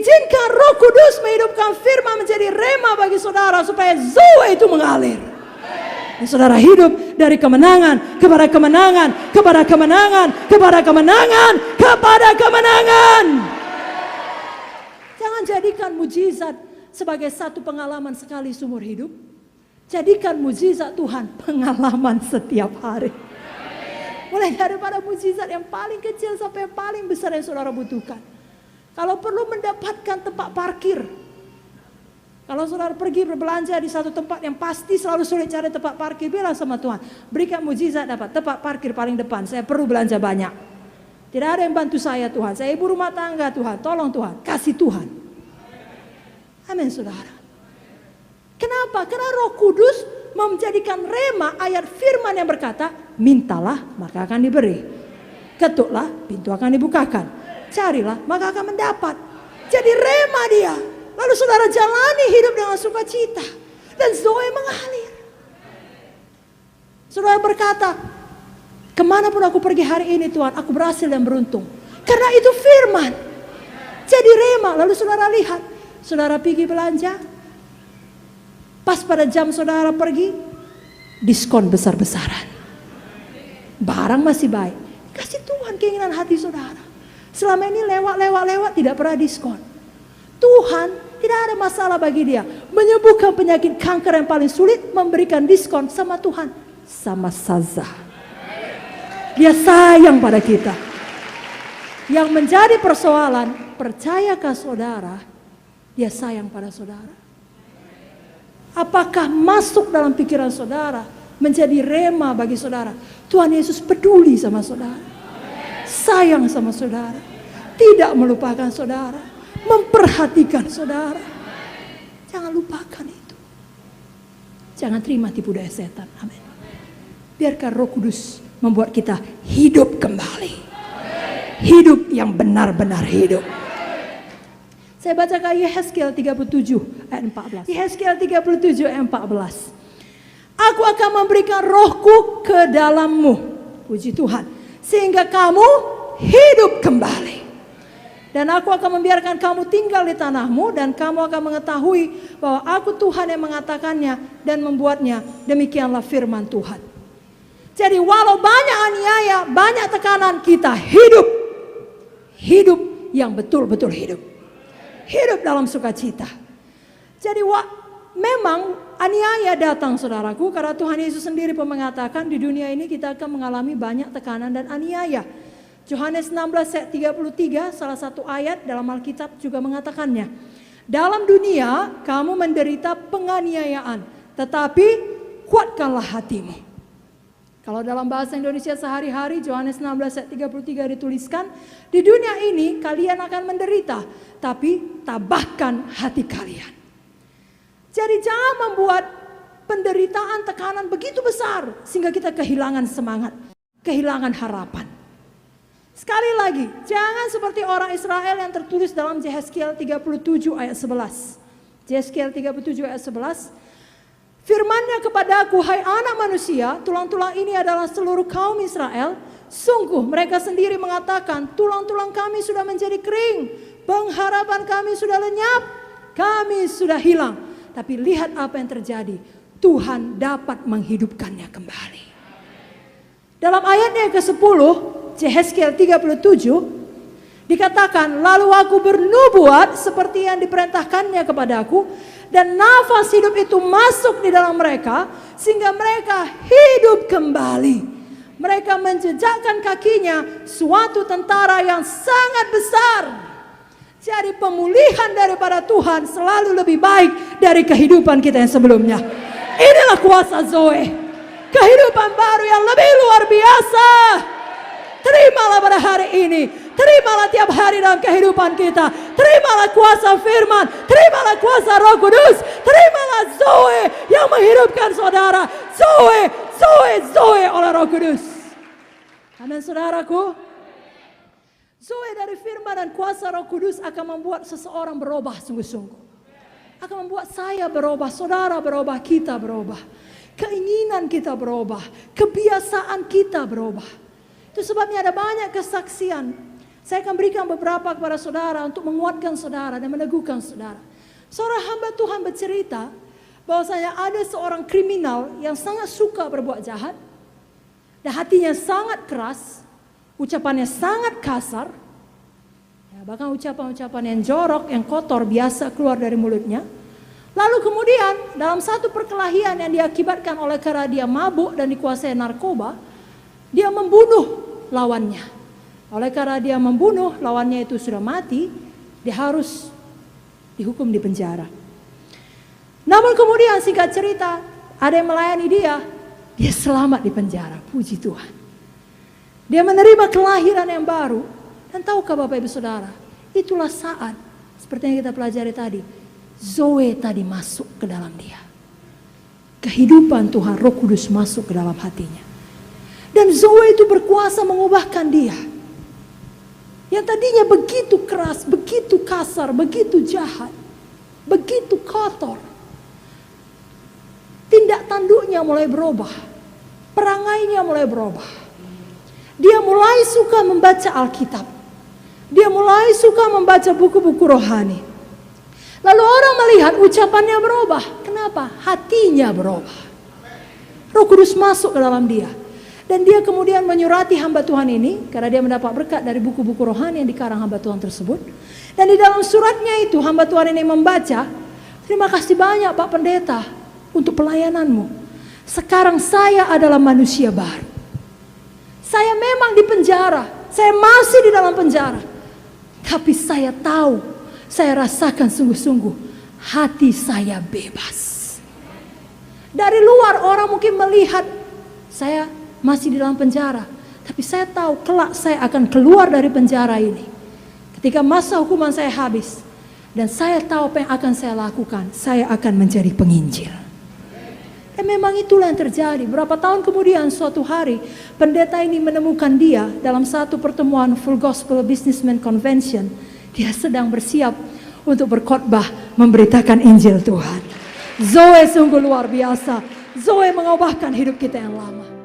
Izinkan Roh Kudus menghidupkan firman menjadi rema bagi saudara supaya Zoe itu mengalir. Dan saudara hidup dari kemenangan kepada kemenangan, kepada kemenangan, kepada kemenangan, kepada kemenangan. Jangan jadikan mujizat sebagai satu pengalaman sekali seumur hidup. Jadikan mujizat Tuhan pengalaman setiap hari. Mulai daripada mujizat yang paling kecil sampai yang paling besar yang saudara butuhkan. Kalau perlu mendapatkan tempat parkir. Kalau saudara pergi berbelanja di satu tempat yang pasti selalu sulit cari tempat parkir, bilang sama Tuhan, berikan mujizat dapat tempat parkir paling depan, saya perlu belanja banyak. Tidak ada yang bantu saya Tuhan, saya ibu rumah tangga Tuhan, tolong Tuhan, kasih Tuhan. Amin saudara. Kenapa? Karena Roh Kudus menjadikan rema ayat firman yang berkata, mintalah maka akan diberi. Ketuklah pintu akan dibukakan. Carilah maka akan mendapat. Jadi rema dia. Lalu saudara jalani hidup dengan sukacita. Dan Zoe mengalir. Saudara berkata, kemanapun aku pergi hari ini Tuhan, aku berhasil dan beruntung. Karena itu firman. Jadi rema. Lalu saudara lihat, saudara pergi belanja. Pas pada jam saudara pergi, diskon besar-besaran. Barang masih baik. Kasih Tuhan keinginan hati saudara. Selama ini lewat tidak pernah diskon. Tuhan tidak ada masalah bagi dia menyembuhkan penyakit kanker yang paling sulit, memberikan diskon sama Tuhan sama saja. Dia sayang pada kita. Yang menjadi persoalan, percayakah saudara dia sayang pada saudara? Apakah masuk dalam pikiran saudara menjadi rema bagi saudara? Tuhan Yesus peduli sama saudara, sayang sama saudara, tidak melupakan saudara, memperhatikan saudara. Jangan lupakan itu. Jangan terima tipu daya setan. Amin. Biarkan Roh Kudus membuat kita hidup kembali. Hidup yang benar-benar hidup. Saya bacakan Yehezkiel 37 ayat 14. Yehezkiel 37 ayat 14. Aku akan memberikan rohku ke dalammu. Puji Tuhan. Sehingga kamu hidup kembali. Dan aku akan membiarkan kamu tinggal di tanahmu. Dan kamu akan mengetahui bahwa aku Tuhan yang mengatakannya dan membuatnya. Demikianlah firman Tuhan. Jadi walau banyak aniaya, banyak tekanan, kita hidup. Hidup yang betul-betul hidup. Hidup dalam sukacita. Jadi memang aniaya datang saudaraku. Karena Tuhan Yesus sendiri pun mengatakan di dunia ini kita akan mengalami banyak tekanan dan aniaya. Yohanes 16 ayat 33 salah satu ayat dalam Alkitab juga mengatakannya. Dalam dunia kamu menderita penganiayaan, tetapi kuatkanlah hatimu. Kalau dalam bahasa Indonesia sehari-hari Yohanes 16 ayat 33 dituliskan, di dunia ini kalian akan menderita, tapi tabahkan hati kalian. Jadi jangan membuat penderitaan, tekanan begitu besar sehingga kita kehilangan semangat, kehilangan harapan. Sekali lagi, jangan seperti orang Israel yang tertulis dalam Yehezkiel 37 ayat 11. Yehezkiel 37 ayat 11. Firman-Nya kepadaku, hai anak manusia, tulang-tulang ini adalah seluruh kaum Israel. Sungguh mereka sendiri mengatakan, tulang-tulang kami sudah menjadi kering, pengharapan kami sudah lenyap, kami sudah hilang. Tapi lihat apa yang terjadi, Tuhan dapat menghidupkannya kembali. Dalam ayatnya yang ke-10, Yehezkiel 37, dikatakan, lalu aku bernubuat seperti yang diperintahkannya kepadaku, dan nafas hidup itu masuk di dalam mereka, sehingga mereka hidup kembali. Mereka menjejakkan kakinya suatu tentara yang sangat besar. Jadi pemulihan daripada Tuhan selalu lebih baik dari kehidupan kita yang sebelumnya. Inilah kuasa Zoe. Kehidupan baru yang lebih luar biasa. Terimalah pada hari ini. Terimalah tiap hari dalam kehidupan kita. Terimalah kuasa firman. Terimalah kuasa Roh Kudus. Terimalah Zoe yang menghidupkan saudara. Zoe oleh Roh Kudus. Amin saudaraku. Zoe dari firman dan kuasa Roh Kudus akan membuat seseorang berubah sungguh-sungguh. Akan membuat saya berubah, saudara berubah, kita berubah. Keinginan kita berubah. Kebiasaan kita berubah. Itu sebabnya ada banyak kesaksian. Saya akan berikan beberapa kepada saudara untuk menguatkan saudara dan meneguhkan saudara. Seorang hamba Tuhan bercerita bahwasanya ada seorang kriminal yang sangat suka berbuat jahat. Dan hatinya sangat keras, ucapannya sangat kasar. Ya, bahkan ucapan-ucapan yang jorok, yang kotor biasa keluar dari mulutnya. Lalu kemudian dalam satu perkelahian yang diakibatkan oleh karena dia mabuk dan dikuasai narkoba, dia membunuh lawannya. Oleh karena dia membunuh, lawannya itu sudah mati, dia harus dihukum di penjara. Namun kemudian singkat cerita, ada yang melayani dia selamat di penjara, puji Tuhan. Dia menerima kelahiran yang baru. Dan tahukah Bapak Ibu Saudara, itulah saat, seperti yang kita pelajari tadi, Zoe tadi masuk ke dalam dia. Kehidupan Tuhan, Roh Kudus masuk ke dalam hatinya. Dan Zoe itu berkuasa mengubahkan dia. Yang tadinya begitu keras, begitu kasar, begitu jahat, begitu kotor. Tindak tanduknya mulai berubah. Perangainya mulai berubah. Dia mulai suka membaca Alkitab. Dia mulai suka membaca buku-buku rohani. Lalu orang melihat ucapannya berubah. Kenapa? Hatinya berubah. Roh Kudus masuk ke dalam dia. Dan dia kemudian menyurati hamba Tuhan ini, karena dia mendapat berkat dari buku-buku rohani yang dikarang hamba Tuhan tersebut. Dan di dalam suratnya itu hamba Tuhan ini membaca, terima kasih banyak Pak Pendeta untuk pelayananmu. Sekarang saya adalah manusia baru. Saya memang di penjara, saya masih di dalam penjara. Tapi saya tahu, saya rasakan sungguh-sungguh hati saya bebas. Dari luar orang mungkin melihat saya masih di dalam penjara, tapi saya tahu kelak saya akan keluar dari penjara ini. Ketika masa hukuman saya habis, dan saya tahu apa yang akan saya lakukan, saya akan menjadi penginjil. Dan memang itulah yang terjadi. Berapa tahun kemudian suatu hari, pendeta ini menemukan dia dalam satu pertemuan Full Gospel Businessman Convention. Dia sedang bersiap untuk berkhotbah memberitakan Injil Tuhan. Zoe sungguh luar biasa. Zoe mengubahkan hidup kita yang lama.